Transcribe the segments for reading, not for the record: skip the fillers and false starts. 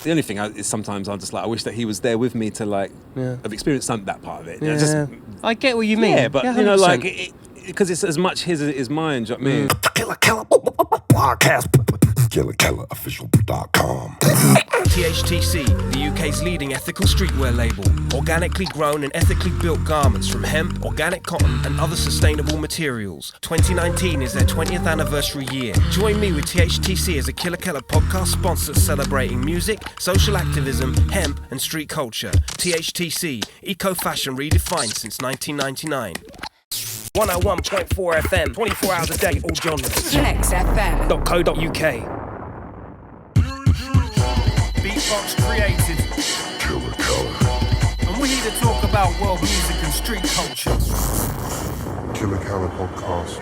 the only thing is sometimes I'm just like, I wish that he was there with me to like have experienced that part of it. Yeah. You know, I get what you mean. Yeah, but you know, like, because it's as much his as it is mine, do you know what I mean? Killa Podcast. KillaKelaOfficial.com. THTC, the UK's leading ethical streetwear label. Organically grown and ethically built garments from hemp, organic cotton and other sustainable materials. 2019 is their 20th anniversary year. Join me with THTC as a Killa Kela podcast sponsor celebrating music, social activism, hemp and street culture. THTC, eco-fashion redefined since 1999. 101.4 FM, 24 hours a day, all genres. FlexFM.co.uk. Beatbox created. Killa Kela. And we're here to talk about world music and street culture. Killa Kela Podcast.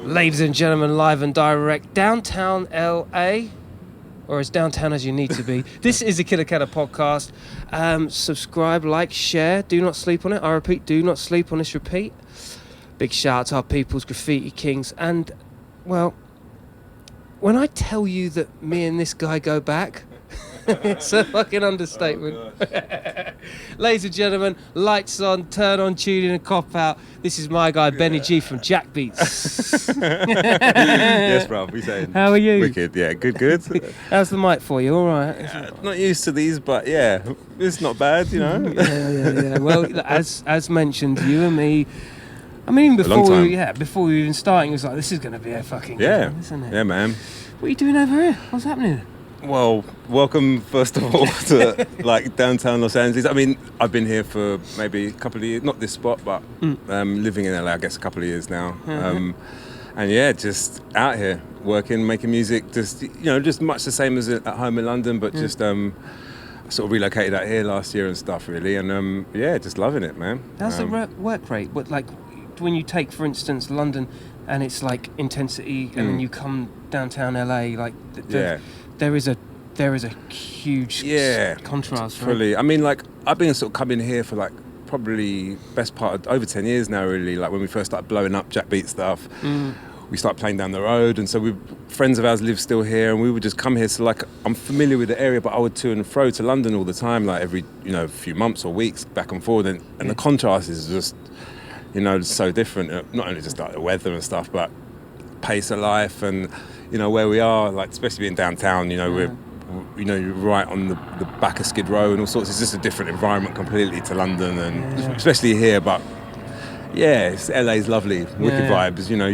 Ladies and gentlemen, live and direct, downtown LA, or as downtown as you need to be. This is the Killa Kela Podcast. Subscribe, like, share. Do not sleep on it. I repeat, do not sleep on this repeat. Big shout out to our people's graffiti kings. And, well, when I tell you that me and this guy go back, it's a fucking understatement. Ladies and gentlemen, lights on, turn on, tune in and cop out. This is my guy, Beni G from Jackbeats. Yes, bruv, we saying. How are you? Wicked, yeah, good. How's the mic for you? All right. Not used to these, but yeah, it's not bad, you know. Yeah. Well, as mentioned, you and me. I mean, before we were even starting, it was like, this is going to be a fucking game, isn't it? Yeah, man. What are you doing over here? What's happening? Well, welcome first of all to like downtown Los Angeles. I mean, I've been here for maybe a couple of years, not this spot, but living in LA, I guess a couple of years now. And yeah, just out here working, making music, just, you know, just much the same as at home in London, but just sort of relocated out here last year and stuff, really. And yeah, just loving it, man. How's the work rate? What, like, when you take, for instance, London, and it's like intensity, and then you come downtown LA, like there is a huge contrast. Fully. Right? I mean, like, I've been sort of coming here for like probably best part of over 10 years now, really. Like when we first started blowing up Jackbeats stuff, we started playing down the road, and so friends of ours live still here, and we would just come here. So like, I'm familiar with the area, but I would to and fro to London all the time, like every, you know, few months or weeks back and forth, and the contrast is just, you know, so different. Not only just like the weather and stuff, but pace of life, and you know where we are, like especially being downtown. You know, we're you're right on the back of Skid Row and all sorts. It's just a different environment completely to London, and especially here. But yeah, LA's lovely, wicked vibes. You know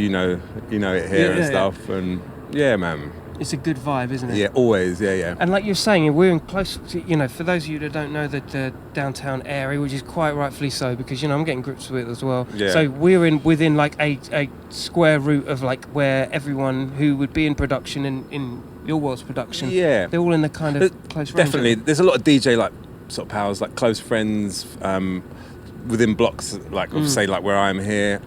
it here and stuff, and yeah, man. It's a good vibe, isn't it? Yeah, always, yeah. And like you're saying, we're in close, you know, for those of you that don't know the downtown area, which is quite rightfully so, because, you know, I'm getting grips with it as well. Yeah. So we're within like a square root of like where everyone who would be in production in your world's production, they're all in the kind of close range. Definitely. There's a lot of DJ like sort of pals, like close friends within blocks, like of say like where I'm here.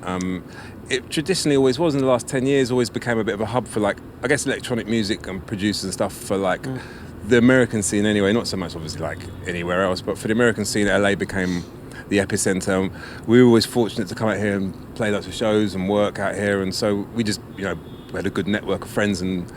It traditionally always was in the last 10 years, always became a bit of a hub for like, I guess, electronic music and producers and stuff for like the American scene anyway, not so much obviously like anywhere else, but for the American scene, LA became the epicenter. We were always fortunate to come out here and play lots of shows and work out here, and so we just, you know, we had a good network of friends and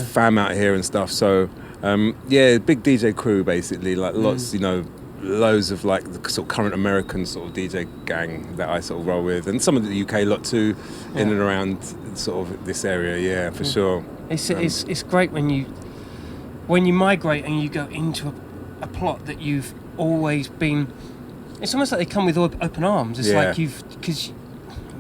fam out here and stuff. So big DJ crew basically, like lots, you know, loads of like the sort of current American sort of DJ gang that I sort of roll with, and some of the UK lot too, in and around sort of this area, for sure. It's great when you migrate and you go into a plot that you've always been. It's almost like they come with open arms. It's like because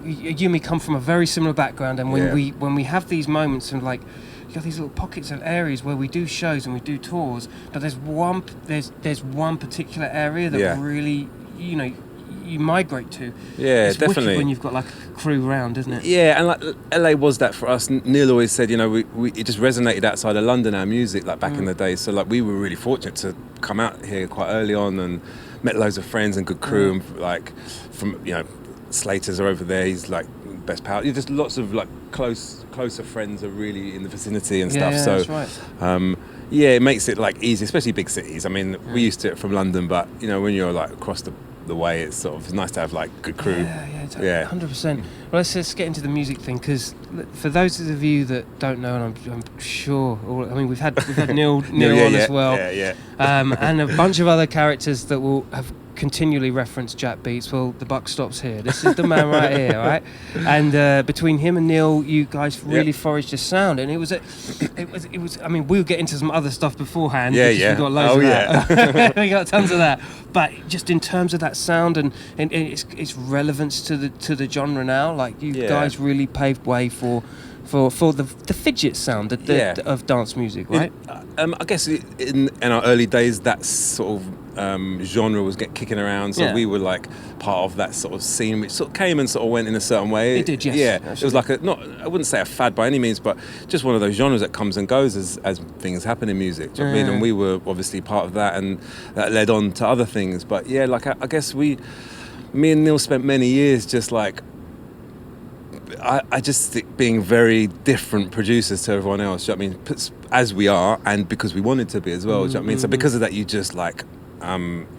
you and me come from a very similar background, and when we have these moments and like. You got these little pockets of areas where we do shows and we do tours, but there's one particular area that really, you know, you migrate to. Yeah, it's definitely. Wicked when you've got like a crew round, isn't it? Yeah, and like LA was that for us. Neil always said, you know, it just resonated outside of London, our music, like back in the day. So like we were really fortunate to come out here quite early on and met loads of friends and good crew, and like from, you know, Slater's are over there. He's like best pal. You're just lots of like closer friends are really in the vicinity and stuff. So that's right. it makes it like easy, especially big cities. I mean, we used to it from London, but you know, when you're like across the the way. It's sort of nice to have like good crew. Yeah, 100%. Well, let's just get into the music thing, because for those of you that don't know, and I'm sure, I mean, we've had Neil on as well, and a bunch of other characters that will have continually referenced Jackbeats. Well, the buck stops here. This is the man right here, right? And between him and Neil, you guys really foraged a sound, and it was. I mean, we'll get into some other stuff beforehand. We got loads of that. We got tons of that. But just in terms of that sound and its relevance to the genre now, like you guys really paved way for the fidget sound of dance music, right? I guess in our early days, that sort of genre was kicking around, so we were like part of that sort of scene, which sort of came and sort of went in a certain way. It did, yes. Yeah, absolutely. it was like I wouldn't say a fad by any means, but just one of those genres that comes and goes as things happen in music. Do you know what I mean? And we were obviously part of that, and that led on to other things. But yeah, like I guess me and Neil spent many years just like. I just think being very different producers to everyone else, do you know what I mean? As we are, and because we wanted to be as well, do you know what I mean? So because of that, you just like,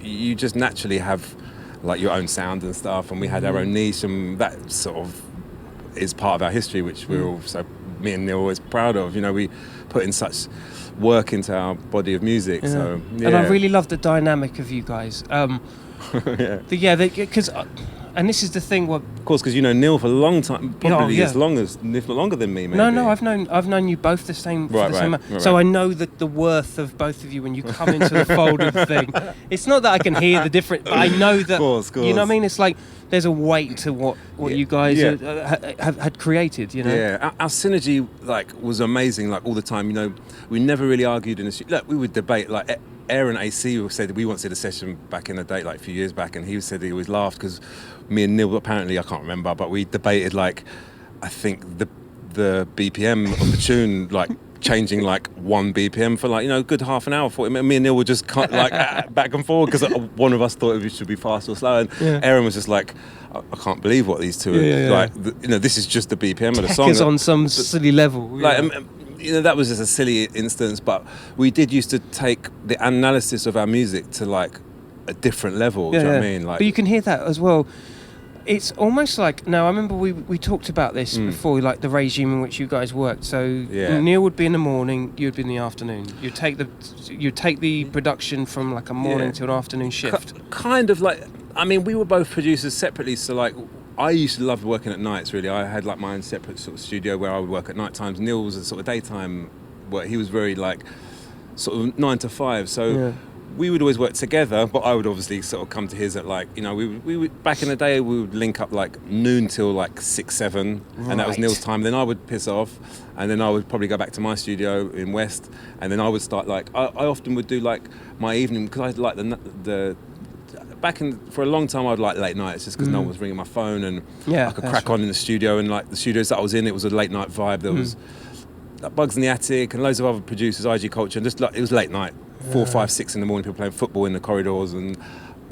you just naturally have like your own sound and stuff, and we had our own niche, and that sort of is part of our history, which we're all me and Neil are always proud of. You know, we put in such work into our body of music, so yeah. And I really love the dynamic of you guys. Because... And this is the thing. Of course, because you know Neil for a long time, probably as long as, if not longer than me. Maybe. No, I've known you both the same. Right. So I know the worth of both of you when you come into the fold of the thing. It's not that I can hear the difference, but I know that. Of course. You know what I mean? It's like there's a weight to what you guys had created. You know. Yeah, our synergy like was amazing. Like all the time, you know, we never really argued in the studio. Look, we would debate like. Aaron AC said we once did a session back in the day, like a few years back, and he said he always laughed because me and Neil, apparently, I can't remember, but we debated like, I think the BPM of the tune, like changing like 1 BPM for like, you know, a good half an hour. Me and Neil were just like back and forward because one of us thought it should be fast or slow, and Aaron was just like, I can't believe what these two are like. You know, this is just the BPM of the song. It's on some silly level. Like. You know, that was just a silly instance, but we did used to take the analysis of our music to like a different level. Do you know what I mean? Like, but you can hear that as well. It's almost like, now I remember we talked about this before, like the regime in which you guys worked. So Neil would be in the morning, you'd be in the afternoon. You'd take the production from like a morning to an afternoon shift. Kind of like, I mean, we were both producers separately, so like. I used to love working at nights, really. I had like my own separate sort of studio where I would work at night times. Neil was a sort of daytime work. He was very like sort of 9 to 5. So we would always work together, but I would obviously sort of come to his at like, you know, we would back in the day, we would link up like noon till like 6, 7. Right. And that was Neil's time. Then I would piss off, and then I would probably go back to my studio in West, and then I would start like, I often would do like my evening, because I like the back in for a long time I'd like late nights just because no one was ringing my phone, and I could crack on in the studio, and like the studios that I was in, it was a late night vibe. There was like Bugs in the Attic and loads of other producers, IG Culture, and just like it was late night, 4, 5, 6 in the morning, people playing football in the corridors, and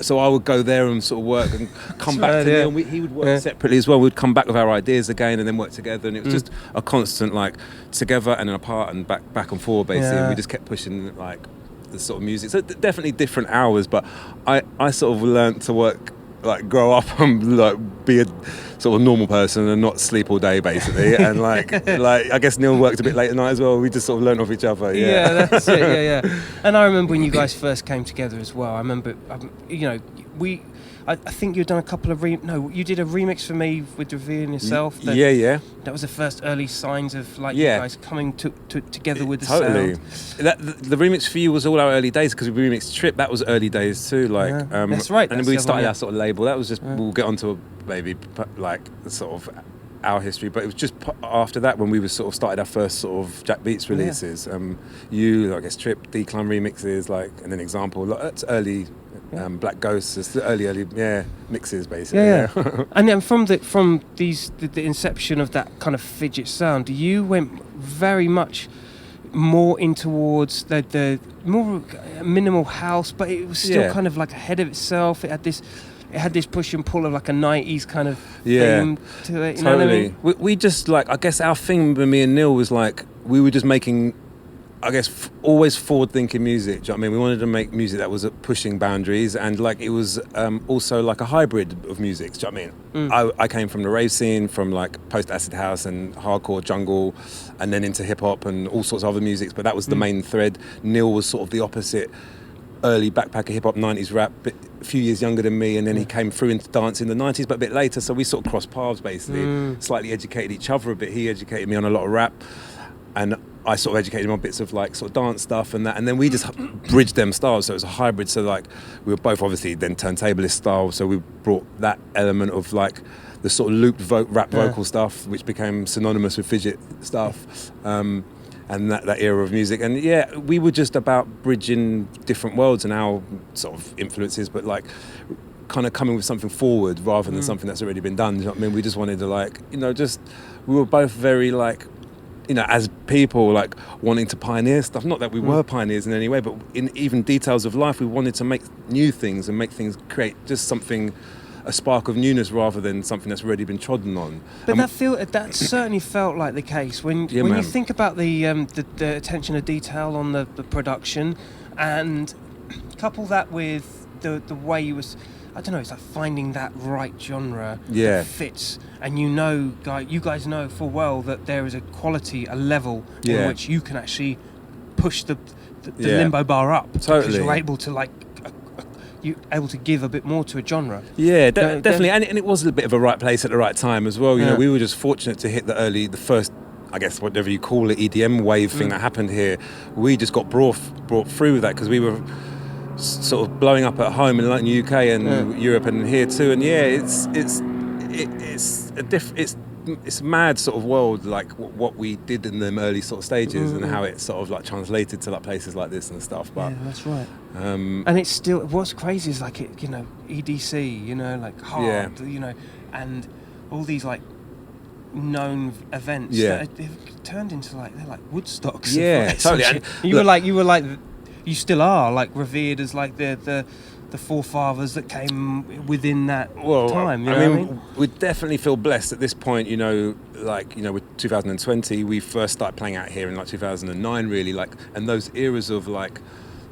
so I would go there and sort of work and come back to Neil. He would work separately as well. We'd come back with our ideas again and then work together, and it was just a constant like together and then apart and back and forward basically. And we just kept pushing like the sort of music. So definitely different hours, but I sort of learnt to work, like grow up and like be a sort of normal person and not sleep all day basically. And like I guess Neil worked a bit late at night as well. We just sort of learnt off each other. Yeah, that's it. Yeah. And I remember when you guys first came together as well. I remember, you know, I think you'd done a couple of you did a remix for me with Revealing Yourself. That was the first early signs of like you guys coming together with the sound. The remix for you was all our early days, because we remixed Trip. That was early days too. Like that's right. And then we started our sort of label. That was just we'll get onto maybe like sort of our history, but it was just after that when we were sort of started our first sort of Jackbeats releases. I guess Trip, Decline remixes, like, and then Example. That's early. Black Ghosts, it's the early mixes basically. And then from the inception of that kind of fidget sound, you went very much more in towards the more minimal house, but it was still kind of like ahead of itself. It had this push and pull of like a 90s kind of theme to it. You know what I mean? We just like, I guess our thing with me and Neil was like, we were just making, I guess always forward-thinking music. Do you know what I mean? We wanted to make music that was pushing boundaries, and like it was also like a hybrid of music. Do you know what I mean? I came from the rave scene, from like post-acid house and hardcore jungle, and then into hip-hop and all sorts of other musics. But that was the main thread. Neil was sort of the opposite. Early backpacker hip-hop, 90s rap, a few years younger than me, and then he came through into dance in the 90s, but a bit later. So we sort of crossed paths, basically. Slightly educated each other a bit. He educated me on a lot of rap, and I sort of educated him on bits of like sort of dance stuff and that, and then we just bridged them styles, so it was a hybrid. So like we were both obviously then turntablist style, so we brought that element of like the sort of looped rap vocal stuff, which became synonymous with fidget stuff, and that era of music. And yeah, we were just about bridging different worlds and our sort of influences, but like kind of coming with something forward rather than something that's already been done. You know what I mean? We just wanted to like, you know, we were both very like, you know, as people, like wanting to pioneer stuff. Not that we were pioneers in any way, but in even details of life, we wanted to make new things and make things, create just something, a spark of newness rather than something that's already been trodden on. But that certainly felt like the case when you think about the attention to detail on the production, and couple that with the way you was. I don't know, it's like finding that right genre that fits, and you guys know full well that there is a quality, a level in which you can actually push the limbo bar up. Totally. Because you're able to you're able to give a bit more to a genre. Yeah, definitely, and it was a bit of a right place at the right time as well. You know, we were just fortunate to hit the first, I guess, whatever you call it, EDM wave thing that happened here. We just got brought through with that because we were sort of blowing up at home in the UK and Europe and here too. And yeah, it's a mad sort of world, like what we did in them early sort of stages and how it sort of like translated to like places like this and stuff. But yeah, that's right. And it's still, what's crazy is like it, you know, EDC, you know, like hard, you know, and all these like known events that have turned into like, they're like Woodstocks. Yeah, totally. And you were like you still are like revered as like the forefathers that came within that time. You know I mean, we definitely feel blessed at this point. You know, like, you know, with 2020, we first started playing out here in like 2009, really, like, and those eras of like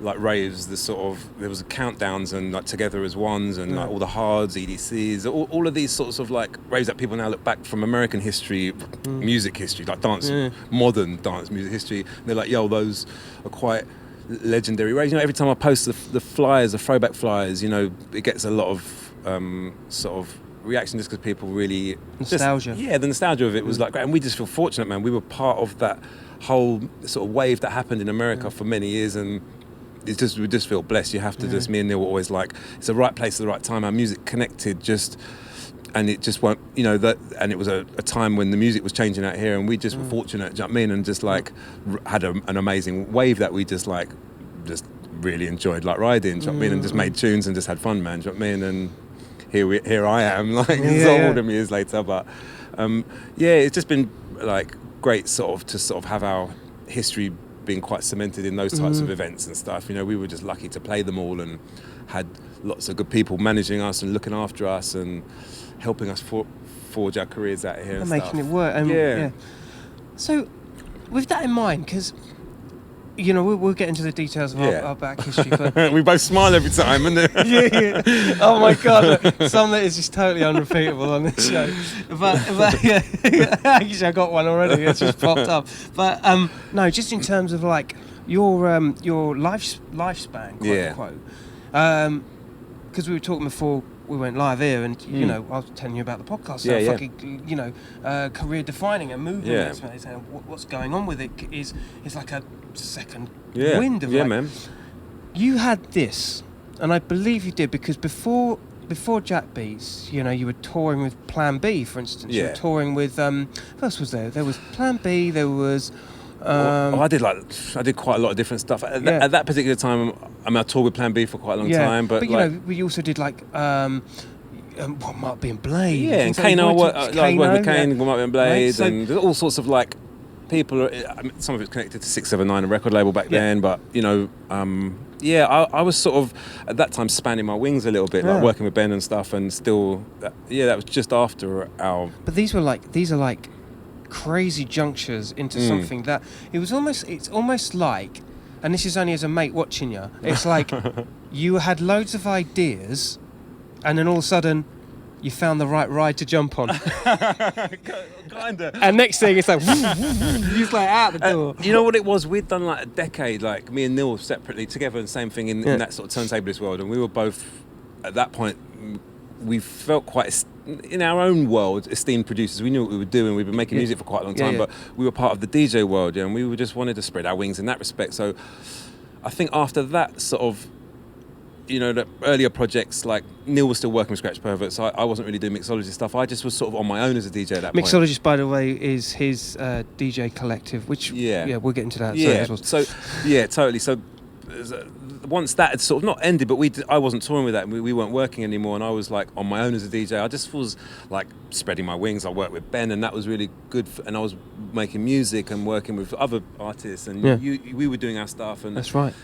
raves, there was countdowns and like Together as Ones and like all the hards, EDCs, all of these sorts of like raves that people now look back from American history, music history, like dance, modern dance music history. They're like, yo, those are quite legendary raves. You know, every time I post the flyers, the throwback flyers, you know, it gets a lot of sort of reaction just because people really nostalgia. The nostalgia of it was like great, and we just feel fortunate, man. We were part of that whole sort of wave that happened in America for many years, and we just feel blessed. You have to just, me and Neil were always like, it's the right place at the right time. Our music connected just. And it just won't, you know, and it was a time when the music was changing out here, and we just were fortunate, do you know what I mean? And just like had an amazing wave that we just really enjoyed, like riding, do you know what I mean? And just made tunes and just had fun, man, do you know what I mean? And here I am, like all them years later. But it's just been like great to have our history being quite cemented in those types of events and stuff. You know, we were just lucky to play them all and had lots of good people managing us and looking after us and helping us forge our careers out here and making stuff. It work. So with that in mind, because you know, we'll get into the details of our back history, but we both smile every time, and oh my god, some that is just totally unrepeatable on this show. But actually I got one already, it's just popped up. But no, just in terms of like your lifespan, quote unquote, because we were talking before we went live here, and you know, I was telling you about the podcast. Fucking, you know, career defining and movement. And what's going on with it is like a second wind of like, man. You had this, and I believe you did, because before Jackbeats, you know, you were touring with Plan B, for instance. You were touring with what else was there? There was Plan B. There was. I did quite a lot of different stuff at that particular time. I mean, I toured with Plan B for quite a long time, but you know, we also did like what might be in Blade. Yeah, and Kane, I worked with Kane, what might be in Blade, right, and there's all sorts of like people. I mean, some of it's connected to 679, a record label back then, but you know, I was sort of at that time spanning my wings a little bit, like working with Ben and stuff, and still, that was just after our. But these are like crazy junctures into something that it's almost like, and this is only as a mate watching you, it's like you had loads of ideas and then all of a sudden you found the right ride to jump on. Kinda. And next thing it's like he's like out the door. You know what it was? We'd done like a decade, like me and Neil separately together, and same thing in that sort of turntablist world, and we were both at that point. We felt quite in our own world esteemed producers. We knew what we were doing. We'd been making music for quite a long time, but we were part of the DJ world, and we just wanted to spread our wings in that respect. So I think after that sort of, the earlier projects, like Neil was still working with Scratch Perverts, so I wasn't really doing Mixologist stuff. I just was sort of on my own as a DJ at that point. Mixologist, by the way, is his DJ collective, which we'll get into that. Totally. So once that had sort of not ended, but I wasn't touring with that, and we weren't working anymore, and I was like on my own as a DJ. I just was like spreading my wings. I worked with Ben, and that was really good, and I was making music and working with other artists, and we were doing our stuff. And that's right.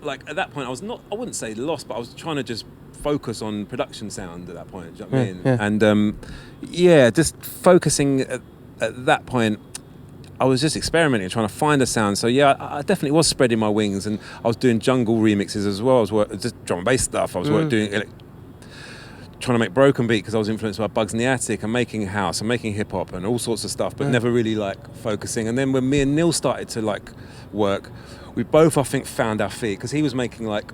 Like at that point, I wouldn't say lost, but I was trying to just focus on production sound at that point. Do you know what I mean? Yeah. And just focusing at that point. I was just experimenting, trying to find a sound. So I definitely was spreading my wings, and I was doing jungle remixes as well. I was just drum and bass stuff. I was doing trying to make broken beat because I was influenced by Bugs in the Attic and making house and making hip hop and all sorts of stuff, but never really like focusing. And then when me and Neil started to like work, we both I think found our feet, because he was making like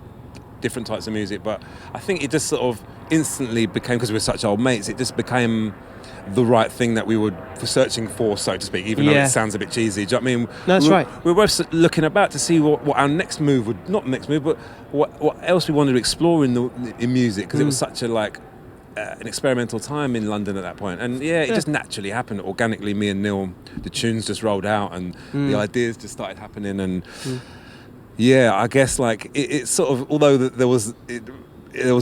different types of music, but I think it just sort of instantly became, because we were such old mates, it just became the right thing that we were searching for, so to speak, even though it sounds a bit cheesy. Do you know what I mean? No, that's right. We were both looking about to see what our next move would, not next move, but what else we wanted to explore in music, because it was such a like an experimental time in London at that point. And it just naturally happened organically. Me and Neil, the tunes just rolled out, and the ideas just started happening. And I guess like it sort of, although there was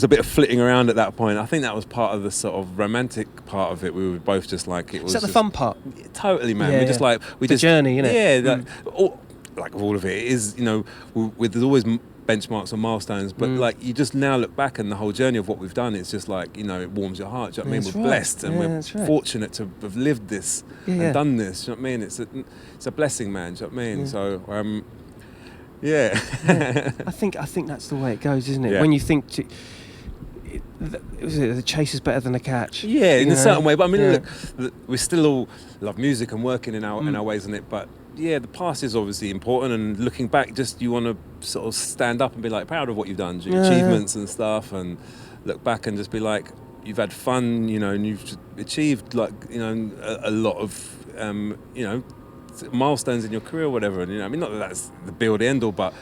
a bit of flitting around at that point, I think that was part of the sort of romantic part of it. We were both just like, it was. Is that the fun part? Totally, man. Yeah, we just like the journey, innit? Yeah, like all of it is, there's always benchmarks or milestones, but like you just now look back, and the whole journey of what we've done, it's just like, it warms your heart. Do you know what I mean? We're blessed, and we're fortunate to have lived this and done this. Do you know what I mean? It's a blessing, man. Do you know what I mean? So I think that's the way it goes, isn't it? Yeah. When you think the chase is better than the catch. Yeah, in a certain way. But I mean, look, we still all love music and working in our ways in it. But the past is obviously important, and looking back, just you want to sort of stand up and be like proud of what you've done, your achievements and stuff, and look back and just be like, you've had fun, and you've achieved like a lot of milestones in your career or whatever. And I mean, not that that's the be all the end all, but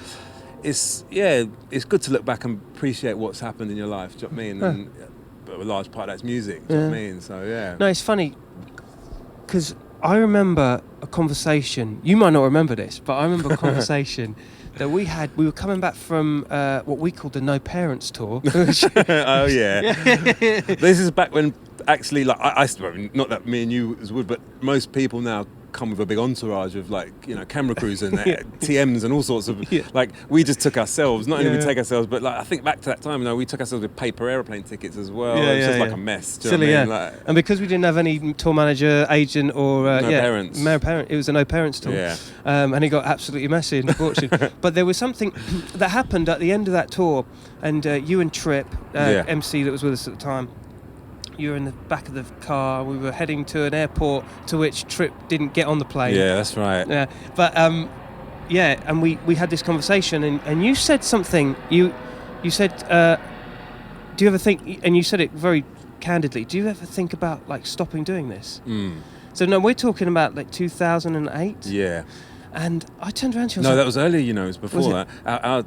it's good to look back and appreciate what's happened in your life. Do you know what I mean? And but a large part of that's music. Do you know what I mean? So No, it's funny because I remember a conversation. You might not remember this, but I remember a conversation that we had. We were coming back from what we called the No Parents Tour. Oh yeah. This is back when actually, like, I not that me and you would, but most people now come with a big entourage of like camera crews and TMs and all sorts of like, we just took ourselves, not only we take ourselves, but like I think back to that time, we took ourselves with paper airplane tickets as well. It was just like a mess. Do you know what I mean? Like, and because we didn't have any tour manager, agent, or parents, it was a no parents tour. And it got absolutely messy, unfortunately. But there was something that happened at the end of that tour, and you and Trip, MC that was with us at the time, you were in the back of the car. We were heading to an airport to which Trip didn't get on the plane. Yeah, that's right. Yeah, but and we had this conversation, and you said something. You said, do you ever think? And you said it very candidly. Do you ever think about like stopping doing this? So no, we're talking about like 2008. Yeah. And I turned around to you. No, that was earlier. It was before that.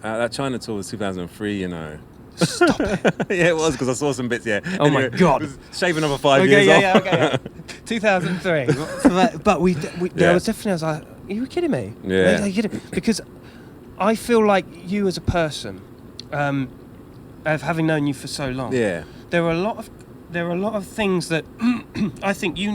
Our China tour was 2003. Stop it. Yeah, it was, because I saw some bits. Yeah. Oh my God. Shave another 5 years off. Okay. 2003. But there was definitely. I was like, are you kidding me? Yeah. Are you kidding? Because I feel like you as a person, of having known you for so long. Yeah. There are a lot of things that I think you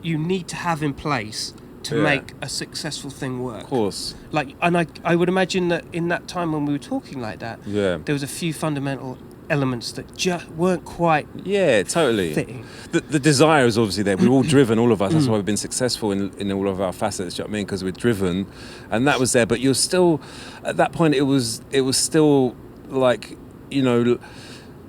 need to have in place to make a successful thing work. Of course. Like, and I would imagine that in that time when we were talking like that, there was a few fundamental elements that just weren't quite Yeah, totally. fitting. The desire is obviously there. We're all driven, all of us. That's why we've been successful in all of our facets. Do you know what I mean? Because we're driven, and that was there. But you're still, at that point, it was still like, you know,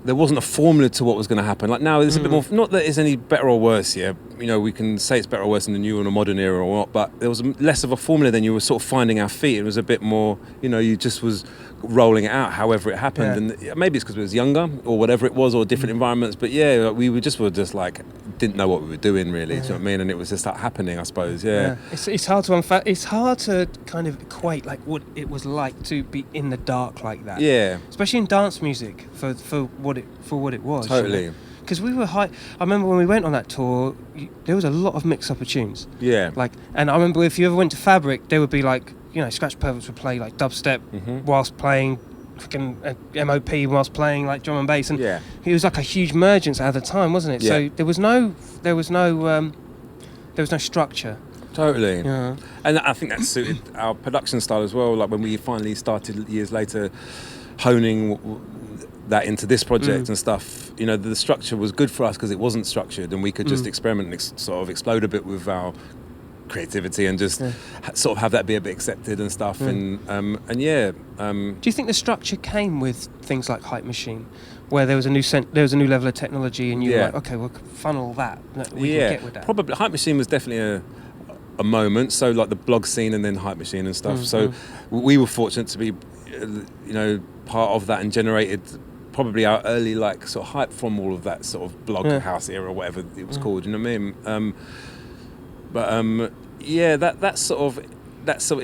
there wasn't a formula to what was going to happen. Like now, there's a bit more. Not that it's any better or worse. Yeah, you know, we can say it's better or worse in the new and the modern era or not. But there was less of a formula. Then you were sort of finding our feet. It was a bit more. You know, you just was rolling it out however it happened. And maybe it's because we was younger or whatever it was, or different environments. But yeah, we were just like didn't know what we were doing really. Do you know what I mean? And it was just like happening, I suppose. Yeah. It's hard to it's hard to kind of equate like what it was like to be in the dark like that. Yeah. Especially in dance music for what it was. Totally. Because we were high. I remember when we went on that tour, there was a lot of mix-up of tunes. Yeah. Like, and I remember if you ever went to Fabric, there would be like, you know, Scratch Perverts would play like dubstep whilst playing fucking MOP whilst playing like drum and bass, and it was like a huge mergence at the time, wasn't it? So there was no structure. Totally. Yeah. And I think that suited our production style as well. Like when we finally started years later honing that into this project and stuff, you know, the structure was good for us because it wasn't structured, and we could just experiment and sort of explode a bit with our creativity and just sort of have that be a bit accepted and stuff. And do you think the structure came with things like Hype Machine, where there was a new level of technology, and you were like, okay, we'll funnel that we can get with that? Probably Hype Machine was definitely a moment. So like the blog scene and then Hype Machine and stuff. So we were fortunate to be, you know, part of that and generated probably our early like sort of hype from all of that sort of blog house era or whatever it was called. You know what I mean? That sort of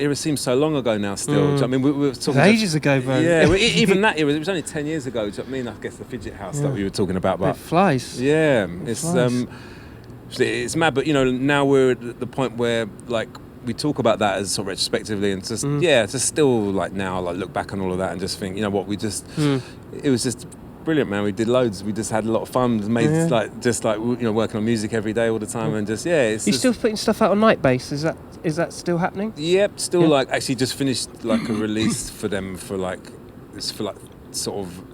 era seems so long ago now still. Do you know what I mean? We were talking ages ago, bro. Yeah, even that era, it was only 10 years ago. Do you know what I mean? I guess the fidget house that we were talking about. But it flies. Yeah, Flies. It's mad, but you know, now we're at the point where like we talk about that as sort of retrospectively and just just still like now like look back on all of that and just think, you know what, we just it was just brilliant, man. We did loads. We just had a lot of fun. Made you know, working on music every day all the time and just it's. You still putting stuff out on Nightbase? Is that still happening? Yep, still like actually just finished like a release for them for like sort of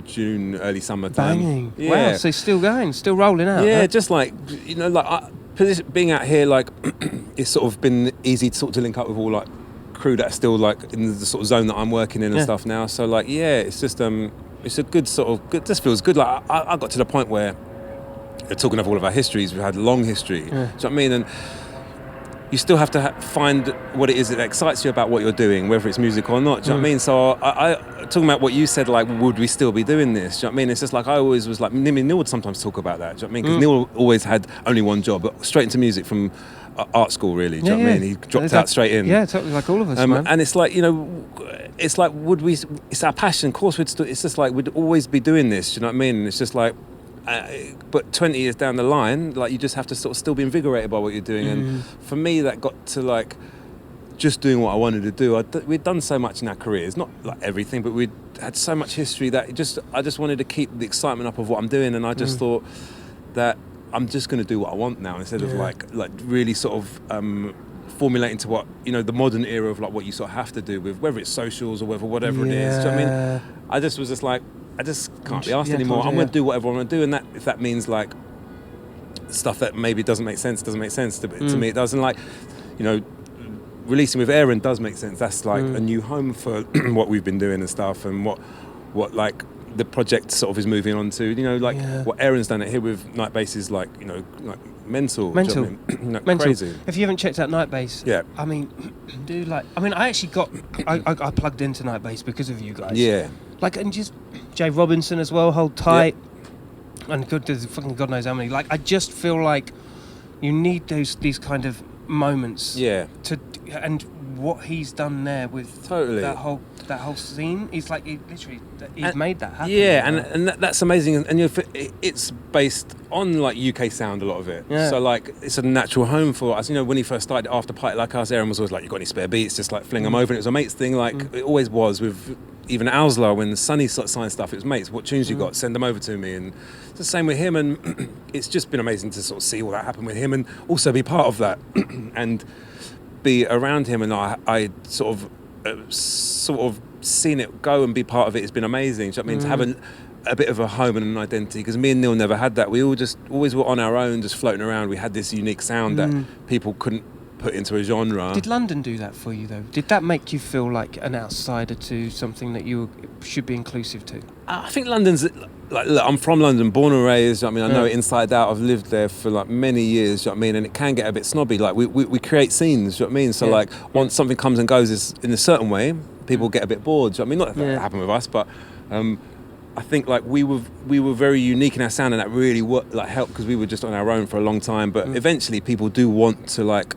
June, early summer time. Banging. Yeah. Wow, so still going, still rolling out. Yeah, just like, you know, like being out here, like it's sort of been easy to sort of link up with all like crew that are still like in the sort of zone that I'm working in and stuff now. So like, it's just it's a good sort of good. Just feels good. Like I got to the point where talking of all of our histories, we've had a long history. Do you know what I mean? And you still have to find what it is that excites you about what you're doing, whether it's music or not. Do you know what I mean? So I talking about what you said, like, would we still be doing this? Do you know what I mean? It's just like I always was like, Neil would sometimes talk about that. Do you know what I mean? Because Neil always had only one job, but straight into music from art school, really. Do you know what I mean? He dropped out straight in. Yeah, totally, like all of us, man. And it's like, you know, it's like, would we? It's our passion. Of course, it's just like we'd always be doing this. Do you know what I mean? And it's just like. But 20 years down the line, like you just have to sort of still be invigorated by what you're doing. And for me, that got to like just doing what I wanted to do. We'd done so much in our careers, not like everything, but we'd had so much history that I just wanted to keep the excitement up of what I'm doing. And I just thought that I'm just going to do what I want now instead of like really sort of formulating to what, you know, the modern era of like what you sort of have to do with whether it's socials or whatever it is. Do you know what I mean? I just was just like, I just can't be asked anymore. I'm going to do whatever I want to do, and that if that means like stuff that maybe doesn't make sense to me. It doesn't, like, you know, releasing with Aaron does make sense. That's like a new home for what we've been doing and stuff, and what like the project sort of is moving on to. You know, like what Aaron's done it here with Nightbase is like, you know, like mental. Do you know what I mean? Like mental. Crazy. If you haven't checked out Nightbase, I mean, dude, like, I mean, I actually I plugged into Nightbase because of you guys. Yeah. Like, and just Jay Robinson as well, Hold Tight, and there's fucking God knows how many. Like, I just feel like you need these kind of moments. Yeah. And what he's done there with that whole scene is like, he's made that happen. Yeah, and that's amazing. And you know, it's based on like UK sound, a lot of it. Yeah. So like it's a natural home for us. You know, when he first started After Party Like Us, Aaron was always like, "You got any spare beats?" Just like fling them over. And it was a mates thing, like it always was with. Even Owsler, when Sonny signed stuff, it was, mates, what tunes you got, send them over to me. And it's the same with him, and it's just been amazing to sort of see all that happen with him and also be part of that and be around him. And I sort of seen it go and be part of it has been amazing. Do you know what I mean? To have a bit of a home and an identity, because me and Neil never had that. We all just always were on our own, just floating around. We had this unique sound that people couldn't put into a genre. Did London do that for you though? Did that make you feel like an outsider to something that you should be inclusive to? I think London's like, look, I'm from London, born and raised. I mean, I know it inside out. I've lived there for like many years. You know what I mean? And it can get a bit snobby. Like we create scenes. You know what I mean? So like once something comes and goes in a certain way, people get a bit bored. You know what I mean? Not that happened with us, but I think like we were very unique in our sound, and that really helped, because we were just on our own for a long time. But eventually, people do want to like.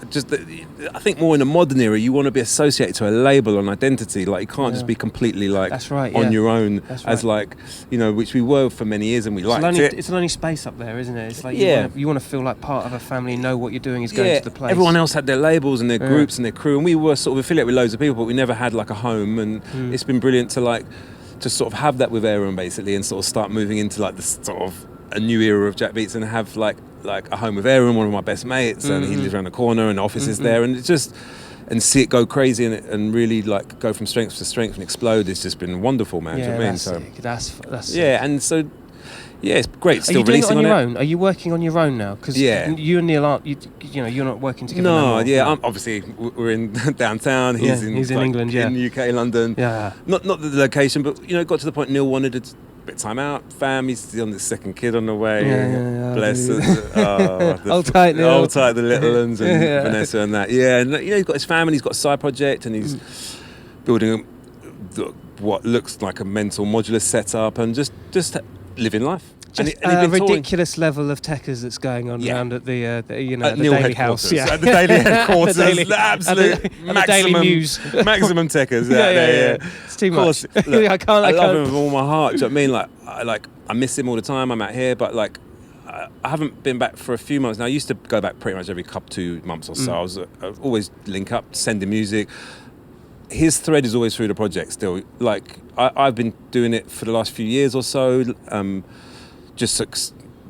I think more in the modern era, you want to be associated to a label or an identity. Like you can't just be completely like on your own, as like, you know, which we were for many years, and we liked it. It's an only space up there, isn't it? It's like you want to feel like part of a family and know what you're doing is going to the place. Everyone else had their labels and their groups and their crew, and we were sort of affiliated with loads of people, but we never had like a home. And it's been brilliant to sort of have that with Aaron basically, and sort of start moving into like this sort of a new era of Jackbeats, and have like a home with Aaron, one of my best mates, and he lives around the corner, and the office is there, and it's just, and see it go crazy and really like go from strength to strength and explode. It's just been wonderful, man. Yeah, do you know what I mean? That's sick. And so it's great. Still are you doing it releasing on your own? Are you working on your own now? Because you and Neil aren't. You know, you're not working together. No, anymore. obviously we're in downtown. He's in England. in UK, London. Yeah. Not the location, but you know, it got to the point Neil wanted it. Bit of time out, fam. He's on the second kid on the way. Bless us. Hold tight, Neil. Hold tight, the little ones and Vanessa and that. Yeah, and you know, he's got his family. He's got a side project, and he's building what looks like a mental modular setup, and just living life. Just a ridiculous level of techers that's going on around at the at the Daily House, at the Daily headquarters, the absolute maximum techers. It's too much. Look, I love him with all my heart. Do you know what I mean? I miss him all the time. I'm out here, but like I haven't been back for a few months now. I used to go back pretty much every 2 months or so. I always link up, sending music. His thread is always through the project still. Like I've been doing it for the last few years or so.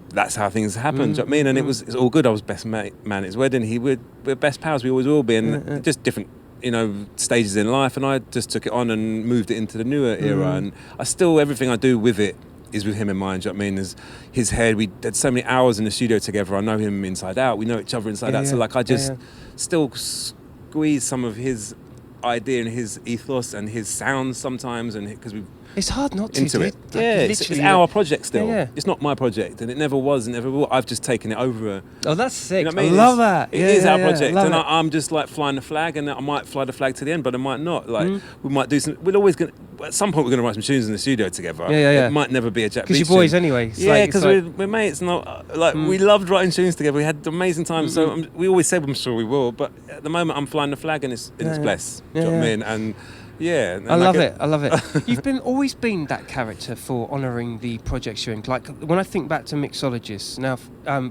That's how things happened. Do you know what I mean? And it's all good. I was best man at his wedding. We're best pals. We always will be. And just different, you know, stages in life. And I just took it on and moved it into the newer era. And everything I do with it is with him in mind. Do you know what I mean? Is his head. We had so many hours in the studio together. I know him inside out. We know each other inside out. So like I just still squeeze some of his idea and his ethos and his sounds sometimes, and because it's hard not to into it. It's our project still. It's not my project, and it never was and never will. I've just taken it over. Oh, that's sick. You know what I mean? I love that. It is our project, and I'm just like flying the flag, and I might fly the flag to the end, but I might not. Like we might do some. We're always gonna. At some point, we're gonna write some tunes in the studio together. It might never be a Jackbeats. Because you're boys anyway. Because we're mates. We loved writing tunes together. We had amazing times. So we always said, I'm sure we will. But at the moment, I'm flying the flag, and it's blessed. Do you know what I mean? And I love it. You've always been that character for honouring the projects you're in. Like when I think back to Mixologists, now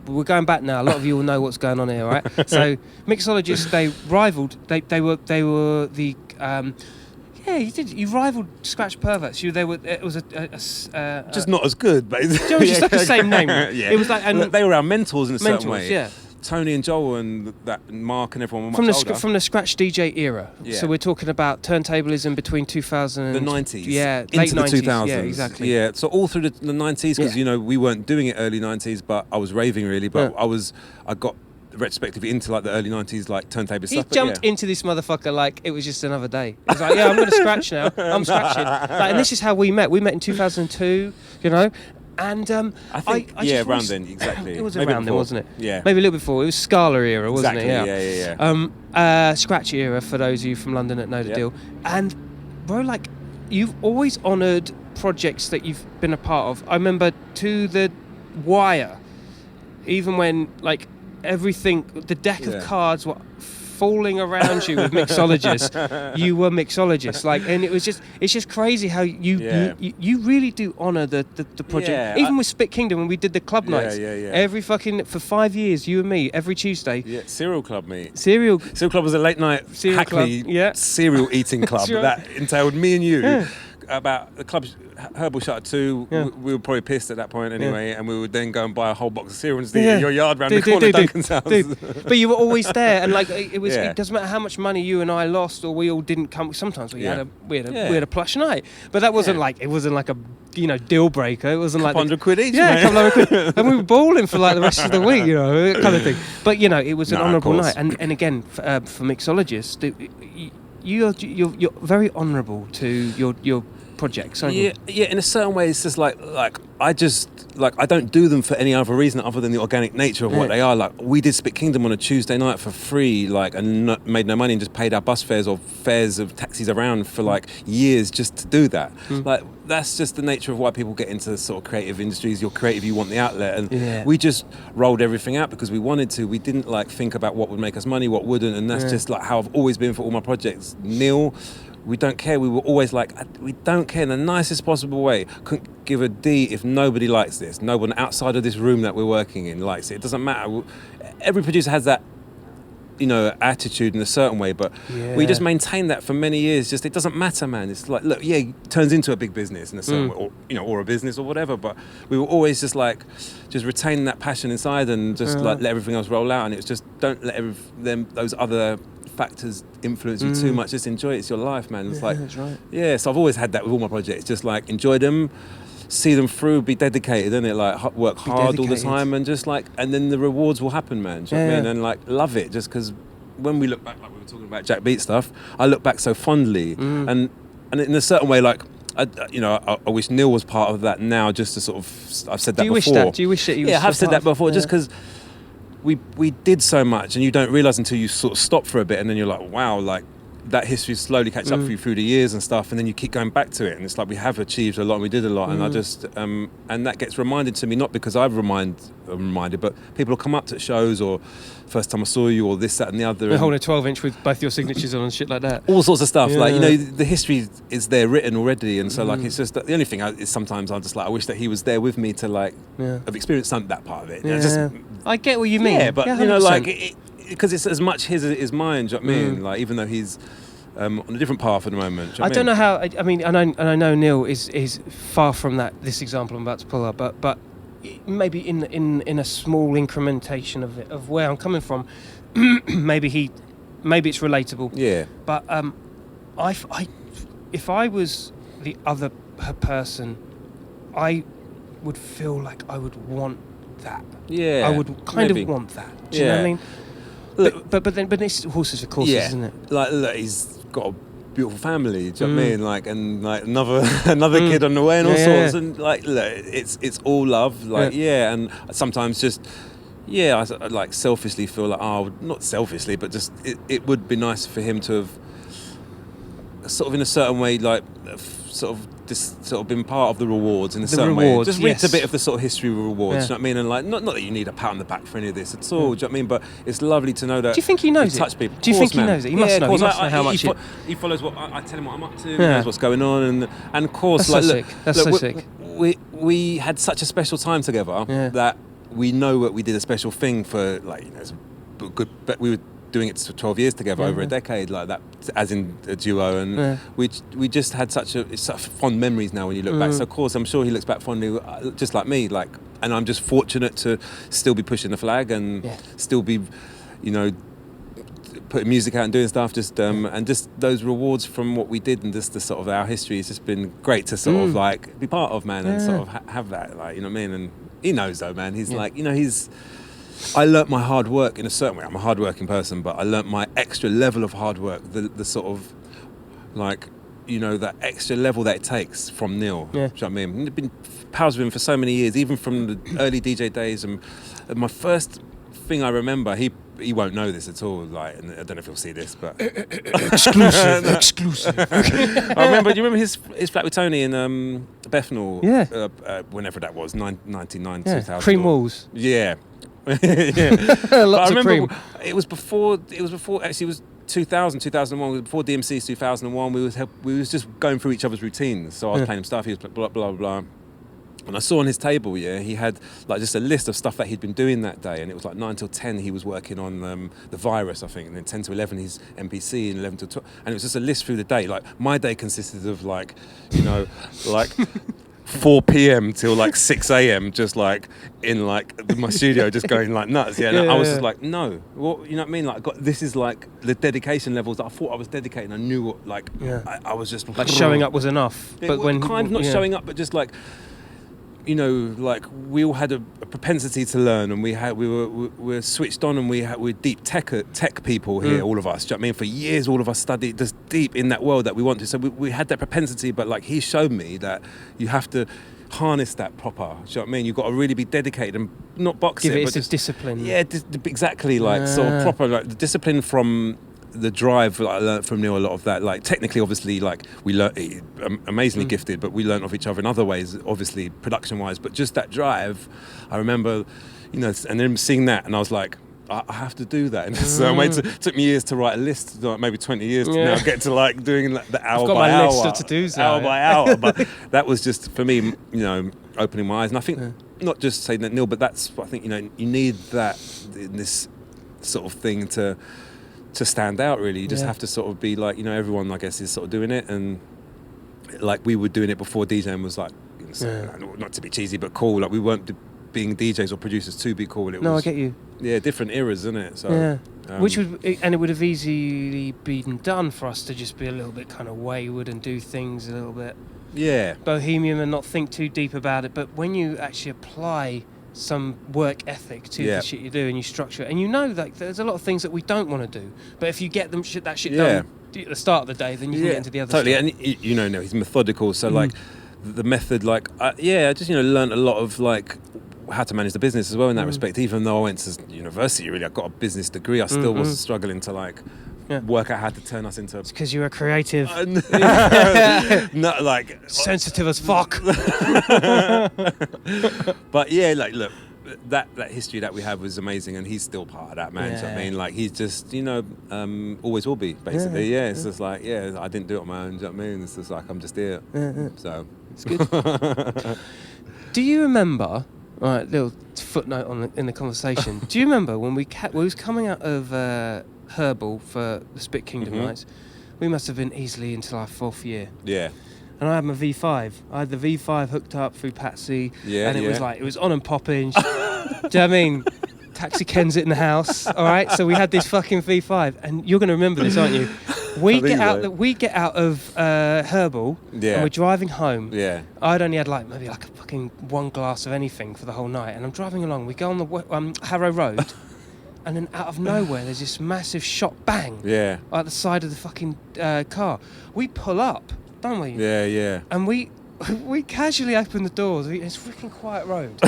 we're going back now. A lot of you will know what's going on here, right? So Mixologists, they rivaled. They were the. You did. You rivaled Scratch Perverts. It was just not as good, basically. It was just like the same name. It was like, and they were our mentors in a certain way. Yeah. Tony and Joel and Mark and everyone were much older. From the Scratch DJ era. Yeah. So we're talking about turntablism between 2000 the 90s. Yeah, into late the 90s. 2000s. Yeah, exactly. Yeah, so all through the 90s, because you know we weren't doing it early 90s, but I was raving really. But I got retrospectively into like the early 90s like turntable stuff. He jumped into this motherfucker like it was just another day. He's like, I'm going to scratch now. I'm scratching. And this is how we met. We met in 2002, you know. And I think around then, exactly. It was around then, wasn't it? Yeah. Maybe a little before. It was Scala era, wasn't it? Yeah. Scratch era for those of you from London that know the deal. And bro, like you've always honoured projects that you've been a part of. I remember to the wire, even when like everything, the deck of cards were falling around you with Mixologists. You were Mixologists, like, and it's just crazy how you really do honour the project. Yeah, even with Spitkingdom when we did the club nights, every fucking for 5 years, you and me every Tuesday. Yeah, Cereal Club, mate. Cereal Club was a late night Hackney cereal eating club that entailed me and you. about the club Herbal shut at 2. Yeah. We were probably pissed at that point anyway, and we would then go and buy a whole box of cereal and just eat Yeah. in your yard round the corner of Duncan's house. But you were always there, and like it was. Yeah. It doesn't matter how much money you and I lost, or we all didn't come. Sometimes we had a plush night, but that wasn't like a deal breaker. It wasn't like £100 each. yeah, mate. a couple of quid, and we were balling for like the rest of the week, that kind of thing. But it was an No, of honourable course. night, and again for Mixologists, you're very honourable to your projects, aren't you? Yeah. In a certain way, it's just like I don't do them for any other reason other than the organic nature of what they are. Like we did Spitkingdom on a Tuesday night for free, and made no money and just paid our bus fares or fares of taxis around for like years just to do that. Like that's just the nature of why people get into sort of creative industries. You're creative, you want the outlet, and we just rolled everything out because we wanted to. We didn't think about what would make us money, what wouldn't, and that's just like how I've always been for all my projects. Neil. We don't care. We were always like, we don't care in the nicest possible way. Couldn't give a D if nobody likes this. No one outside of this room that we're working in likes it. It doesn't matter. Every producer has that, attitude in a certain way, but we just maintained that for many years. Just, it doesn't matter, man. It's like, look, it turns into a big business in a certain way, or a business or whatever, but we were always just retain that passion inside and just let everything else roll out. And it was just, don't let those other factors influence you too much. Just enjoy it. It's your life, man. It's that's right. So I've always had that with all my projects. Just enjoy them, see them through, be dedicated, isn't it? Work hard all the time, and just and then the rewards will happen, man. Do you know what I mean? And love it. Just because when we look back, like we were talking about Jackbeats stuff, I look back so fondly, and in a certain way, I wish Neil was part of that now. Just to sort of, I've said that before. Do you wish that? Yeah, I've said that before. Just because. We did so much, and you don't realise until you sort of stop for a bit, and then you're like, wow, that history slowly catches up for you through the years and stuff, and then you keep going back to it, and it's like we have achieved a lot and we did a lot, and I just and that gets reminded to me, not because I've reminded, but people will come up to shows or first time I saw you or this, that and the other. We're holding a 12-inch with both your signatures on and shit like that. All sorts of stuff. Yeah. The history is there written already, and so it's just that the only thing is sometimes I'm just I wish that he was there with me to have experienced that part of it. Yeah. I get what you mean. Yeah, but 100%. because it's as much his as it is mine. Do you know what I mean? Even though he's on a different path at the moment. Do you know I don't know how. mean? I know Neil is far from that. This example I'm about to pull up, but maybe in a small incrementation of where I'm coming from, maybe it's relatable. Yeah. But if I was the other person, I would feel like I would want that. Yeah. I would kind of want that. Do you know what I mean? Look, but it's horses for courses, isn't it? Look, he's got a beautiful family. Do you know what I mean? And another kid on the way and all sorts. And look, it's all love. And sometimes just. Yeah, I selfishly feel not selfishly, but just it would be nice for him to have sort of in a certain way been part of the rewards in a certain way. Just read a bit of the sort of history of rewards, do you know what I mean? And not that you need a pat on the back for any of this at all, do you know what I mean? But it's lovely to know that. Do you think he knows it? Touch people. Do you think he knows it? He must know. He must know how much he follows what I tell him what I'm up to, he knows what's going on, and of course, that's so sick. That's so sick. We had such a special time together that we know that we did a special thing for it's good. But we were doing it for 12 years together, over a decade, like that, as in a duo, and we just had such fond memories now when you look back. So of course I'm sure he looks back fondly, just like me, and I'm just fortunate to still be pushing the flag and still be, putting music out and doing stuff, and just those rewards from what we did and just the sort of our history has just been great to sort of be part of, man, and sort of have that, you know what I mean? And he knows though, man, he's I learnt my hard work in a certain way. I'm a hard-working person, but I learnt my extra level of hard work, the sort of, that extra level that it takes from Neil. Yeah. Do you know what I mean? I've been pals with him for so many years, even from the early DJ days. And my first thing I remember, he won't know this at all. And I don't know if he'll see this, but exclusive. I remember. Do you remember his flat with Tony in Bethnal? Yeah. Whenever that was, 99, 2000. Cream walls. Yeah. Lots of cream. It was before. Actually, it was 2000, 2001. It was before DMC's 2001. We was just going through each other's routines. So I was playing him stuff. He was blah blah blah. And I saw on his table, he had like just a list of stuff that he'd been doing that day, and it was like 9 till 10 he was working on the virus, I think, and then 10 to 11 his MPC, and 11 to 12, and it was just a list through the day. Like my day consisted of like, like 4 p.m. till like 6 a.m. just like in like my studio, just going like nuts. And I was just like, no, what, you know what I mean? Like, this is like the dedication levels that I thought I was dedicating. I knew what, like, I was just like showing up was enough. But when kind of not showing up, but just like, like we all had a propensity to learn, and we were switched on, and we're deep tech people here, all of us. Do you know what I mean? For years, all of us studied just deep in that world that we wanted. So we had that propensity, but like he showed me that you have to harness that proper. Do you know what I mean? You've got to really be dedicated and not box Give it, it but it's just a discipline. Yeah, exactly. Like sort of proper, like the discipline from the drive. Like, I learned from Neil a lot of that. Like technically, obviously, like we learned amazingly gifted, but we learned of each other in other ways, obviously production wise. But just that drive, I remember, and then seeing that, and I was like, I have to do that. And so it took me years to write a list, like maybe 20 years to now get to like doing like the hour by hour. I've got my list of to-dos now, hour by hour. But that was just for me, opening my eyes. And I think not just saying that, Neil, but that's I think you need that in this sort of thing to stand out, really. You just have to sort of be like, everyone, I guess, is sort of doing it, and like we were doing it before DJing was like, not to be cheesy, but cool. Like we weren't being DJs or producers to be cool. I get you. Yeah, different eras, isn't it? So, it would have easily been done for us to just be a little bit kind of wayward and do things a little bit bohemian and not think too deep about it. But when you actually apply some work ethic to the shit you do, and you structure it, and like there's a lot of things that we don't want to do, but if you get them that shit done at the start of the day, then you can get into the other stuff. And he's methodical, so like the method, like I just learned a lot of like how to manage the business as well in that respect. Even though I went to university, really, I got a business degree, I still was struggling to like work out how to turn us into. It's because you were creative. Not like sensitive as fuck. But like look, that history that we have was amazing, and he's still part of that, man. Do you know what I mean? Like he's just always will be, basically. It's just like I didn't do it on my own. Do you know what I mean? It's just like I'm just here. So it's good. Do you remember? All right, little footnote in the conversation. Do you remember when we was coming out of Herbal for the Spitkingdom nights? We must have been easily into our 4th year. Yeah. And I had my V5. I had the V5 hooked up through Patsy. And it was on and popping. Do you know what I mean? Taxi Ken's it in the house. All right. So we had this fucking V5, and you're going to remember this, aren't you? We get out of Herbal, and we're driving home. Yeah. I'd only had maybe a fucking one glass of anything for the whole night, and I'm driving along. We go on the Harrow Road, and then out of nowhere there's this massive shot bang. Yeah. At the side of the fucking car. We pull up, don't we? Yeah. And we casually open the doors. It's a freaking quiet road,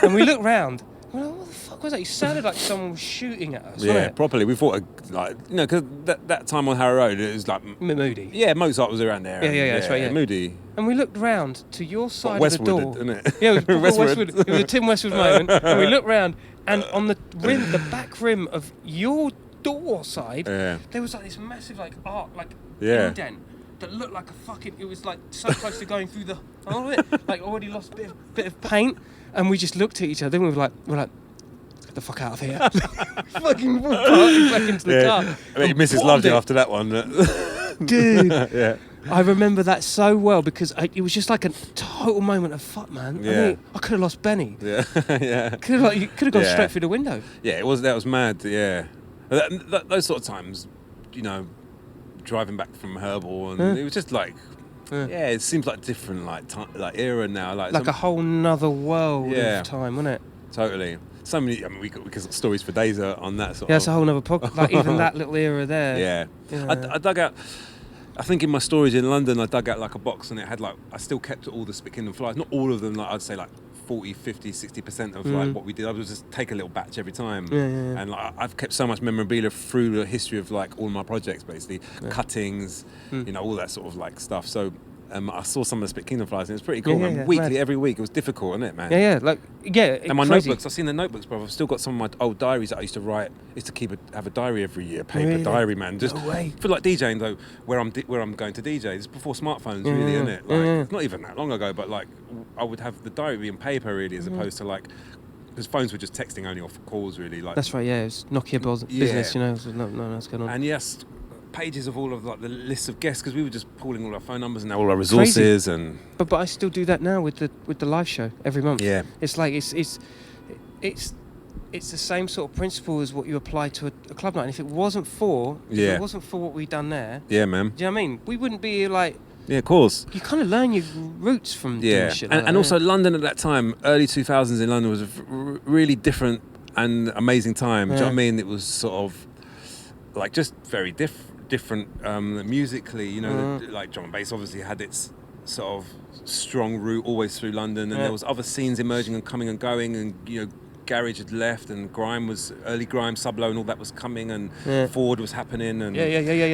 and we look round. Well, what the fuck was that? You sounded like someone was shooting at us. Yeah, properly. We thought, because that time on Harrow Road, it was like Moody. Yeah, Mozart was around there. Yeah, that's right. Yeah, Moody. And we looked round to your side Westwood, of the door. Isn't it? Yeah, it was Westwood. It was a Tim Westwood moment. And we looked round, and on the back rim of your door side, there was this massive indent that looked like a fucking. It was so close to going through the whole of it, already lost a bit of paint. And we just looked at each other and we were like, get the fuck out of here. Fucking back into the car. I mean, Mrs. loved you after that one. Dude. Yeah. I remember that so well because it was just like a total moment of fuck, man. Yeah. I mean, I could have lost Benny. Yeah. You could have gone straight through the window. Yeah, that was mad, yeah. Those sort of times, driving back from Herbal, and it was just it seems like different, era now, a whole nother world of time, wasn't it? Totally. So many. I mean, we could stories for days on that sort. Yeah, it's a whole nother podcast. Even that little era there. Yeah. I dug out. I think in my storage in London, I dug out a box, and it had I still kept all the Spitkingdom flyers. Not all of them. I'd say 40, 50, 60% of what we did. I would just take a little batch every time. Yeah. And I've kept so much memorabilia through the history of all my projects, basically cuttings, all that sort of stuff. So I saw some of the Spitkingdom flyers, and it was pretty cool. Yeah, man. yeah, Weekly, mad. every week, it was difficult, wasn't it, man? And my notebooks, I've seen the notebooks, bro. I've still got some of my old diaries that I used to write. I used to have a diary every year, paper Really? diary, man. Just No way. feel like DJing though, where I'm going to DJ. This is before smartphones, really, isn't it? Like, it's not even that long ago, but like I would have the diary in paper, really, as opposed to like. Because phones were just texting only off calls, really. Like That's right. Yeah, it was Nokia business. You know, so no, that's going on. and yes, pages of all of like the lists of guests because we were just pulling all our phone numbers and all our resources. Crazy. And But I still do that now with the live show every month. Yeah. It's like it's the same sort of principle as what you apply to a club night. And if it wasn't for what we'd done there, yeah, man. do you know what I mean? We wouldn't be like. Yeah, of course. You kind of learn your roots from doing shit like that, and also yeah. London at that time, early 2000s in London was a really different and amazing time. Do you know what I mean? It was sort of like just very different musically. You know, like drum and bass obviously had its sort of strong root always through London, and there was other scenes emerging and coming and going, and you know. Garage had left, and grime was early grime, Sublow, and all that was coming, and Ford was happening, and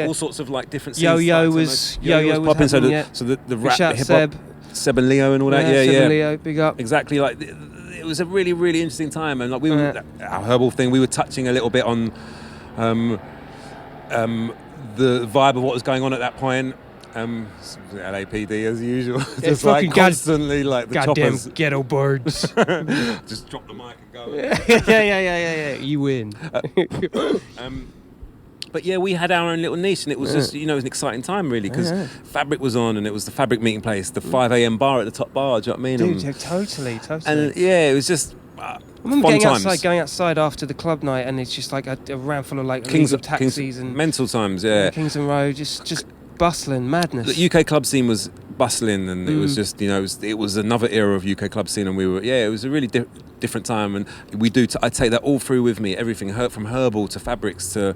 all sorts of like different scenes. Yo-Yo was popping. happening, So the rap, Shout the hip hop, Seb and Leo, and all that. Seb and Leo, big up. Exactly. Like it was a really, really interesting time, and like we were our herbal thing. We were touching a little bit on the vibe of what was going on at that point. LAPD as usual, just like constantly like the goddamn choppers. ghetto birds. Just drop the mic and go. yeah. You win. But yeah, we had our own little niche, and it was just, you know, it was an exciting time really because Fabric was on, and it was the Fabric meeting place, the 5 a.m. bar at the top bar. Do you know what I mean? Dude, totally. And yeah, it was just. I remember fun going outside after the club night, and it's just like a round full of like illegal taxis and mental times, yeah. Kingston Road, just bustling madness. The UK club scene was bustling, and it was just, you know, it was another era of UK club scene, and we were, it was a really different time, and I take that all through with me, everything, from herbal to fabrics to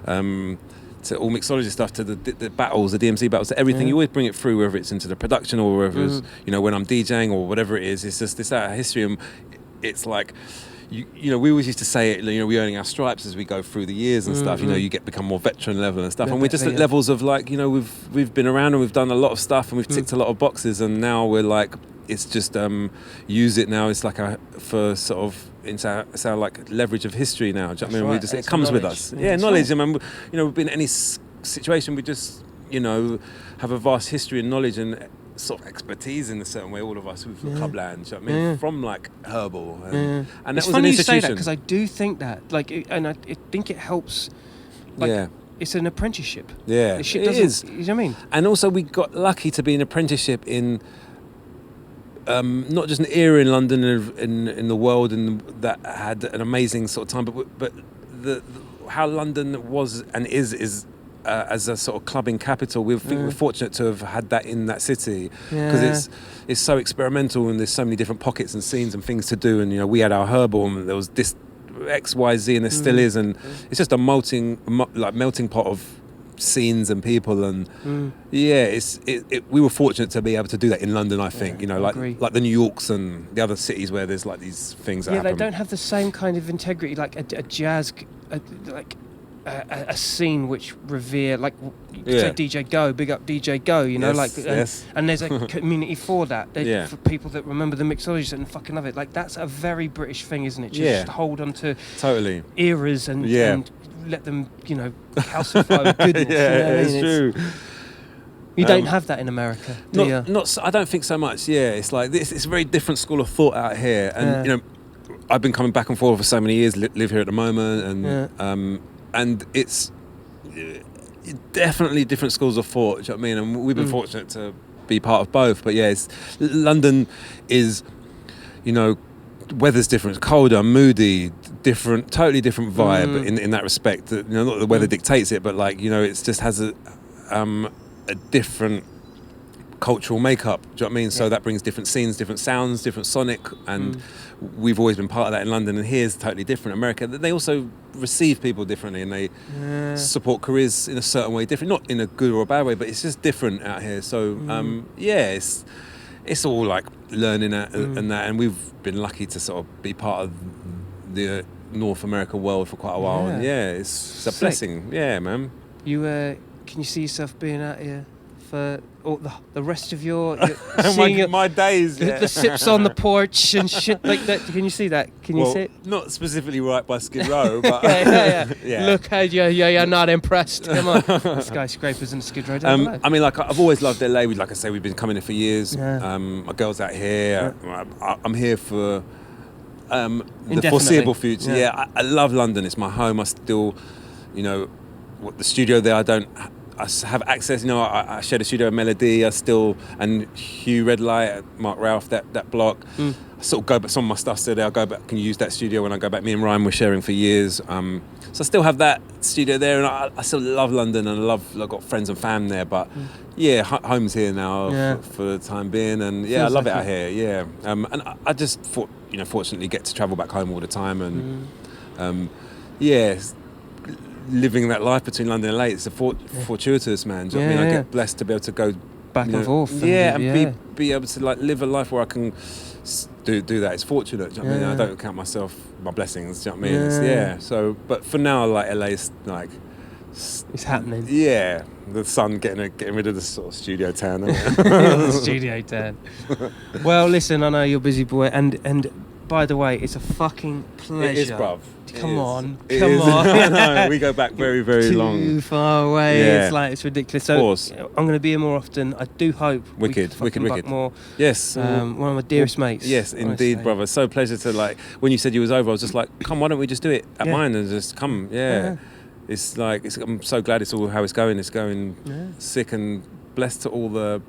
all mixologist stuff to the battles, the DMC battles, to everything. You always bring it through, whether it's into the production or whether it's, you know, when I'm DJing or whatever it is. It's just this out of history, and it's like. You know, we always used to say it, you know, we're earning our stripes as we go through the years and stuff. You know, you become more veteran level and stuff. And we're just at levels of like, you know, we've been around and we've done a lot of stuff and we've ticked a lot of boxes, and now we're like, it's just use it now. It's like it's our like leverage of history now. Do you know what I mean? Right. It comes with us. Yeah, knowledge. I mean, you know, we've been in any situation, we just, you know, have a vast history and knowledge and sort of expertise in a certain way, all of us with clubland, you know what I mean? From like herbal, and that it's was funny an you say institution. that, because I do think that, like, and I think it helps. Like, it's an apprenticeship. Yeah, the shit it doesn't, is. You know what I mean? And also, we got lucky to be an apprenticeship in not just an era in London in the world, and that had an amazing sort of time, but the how London was and is. As a sort of clubbing capital, we're fortunate to have had that in that city, because it's so experimental, and there's so many different pockets and scenes and things to do. And you know, we had our herbal, and there was this X, Y, Z, and there still is, and it's just a melting pot of scenes and people, and we were fortunate to be able to do that in London. I think you know, like the New Yorks and the other cities where there's like these things that happen. They don't have the same kind of integrity, like a jazz, a scene which revere, like say DJ Go, big up DJ Go, you know, and there's a community for that. For people that remember the Mixologists and fucking love it. Like, that's a very British thing, isn't it? Just hold on to eras and let them, you know, calcify with goodness. It's true. You don't have that in America, do you? I don't think so much. Yeah, it's like this. It's a very different school of thought out here, and you know, I've been coming back and forth for so many years. Live here at the moment, and it's definitely different schools of thought. Do you know what I mean? And we've been fortunate to be part of both. But yeah, London is, you know, weather's different, colder, moody, different, totally different vibe in that respect. You know, not the weather dictates it, but like, you know, it just has a different cultural makeup. Do you know what I mean? So that brings different scenes, different sounds, different sonic, and we've always been part of that in London, and here's totally different. America, they also receive people differently, and they support careers in a certain way, different, not in a good or a bad way, but it's just different out here. So it's all like learning and that, and we've been lucky to sort of be part of the North America world for quite a while, and it's a blessing. Yeah, man. You can you see yourself being out here for all the rest of your seeing my days, yeah. the sips on the porch and shit like that. Can you see that? Can you see it? Not specifically right by Skid Row, but yeah. Look how you're not impressed. Come on, skyscrapers and Skid Row. I mean, like I've always loved LA. Like I say, we've been coming here for years. Yeah. My girl's out here. I'm here for the foreseeable future. Yeah, I love London. It's my home. I still, the studio there. I have access. I share the studio with Melody. And Hugh Redlight, Mark Ralph, that block. I sort of go back. Some of my stuff's still there. I go back. Can use that studio when I go back. Me and Ryan were sharing for years. So I still have that studio there, and I still love London, and I've got friends and fam there. But home's here now for the time being, and I love it out here. Yeah, and I just fortunately get to travel back home all the time, and living that life between London and LA, it's fortuitous, man. Do you know what I mean? I get blessed to be able to go back and forth. And be able to like live a life where I can do that. It's fortunate. Do you know what I mean? I don't count my blessings. Do you know what I mean? So, but for now, like LA's like it's happening. Yeah, the sun getting rid of the sort of studio town. The studio town. Well, listen, I know you're a busy boy, and by the way, it's a fucking pleasure. It is, bruv. Come on. I know, we go back very, very long. Too far away. Yeah. It's ridiculous. So of course. I'm going to be here more often. I do hope. Wicked. More. Yes. One of my dearest mates. Yes, indeed, brother. So pleasure to when you said you was over, I was just like, come, why don't we just do it at mine and just come? Yeah. It's like I'm so glad it's all how it's going. It's going sick, and blessed to all the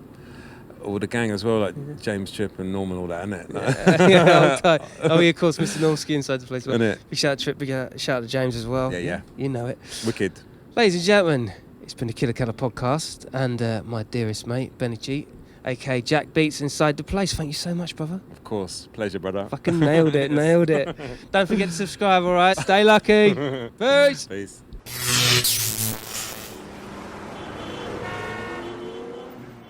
gang as well, like James Tripp and Norman, all that, isn't it? Of course, Mr. Normski inside the place. Well, big shout out to Tripp, big shout out to James as well. Yeah. You know it. Wicked. Ladies and gentlemen, it's been the Killa podcast, and my dearest mate, Beni G, aka Jackbeats, inside the place. Thank you so much, brother. Of course. Pleasure, brother. Fucking nailed it. Don't forget to subscribe, all right? Stay lucky. Peace. Peace.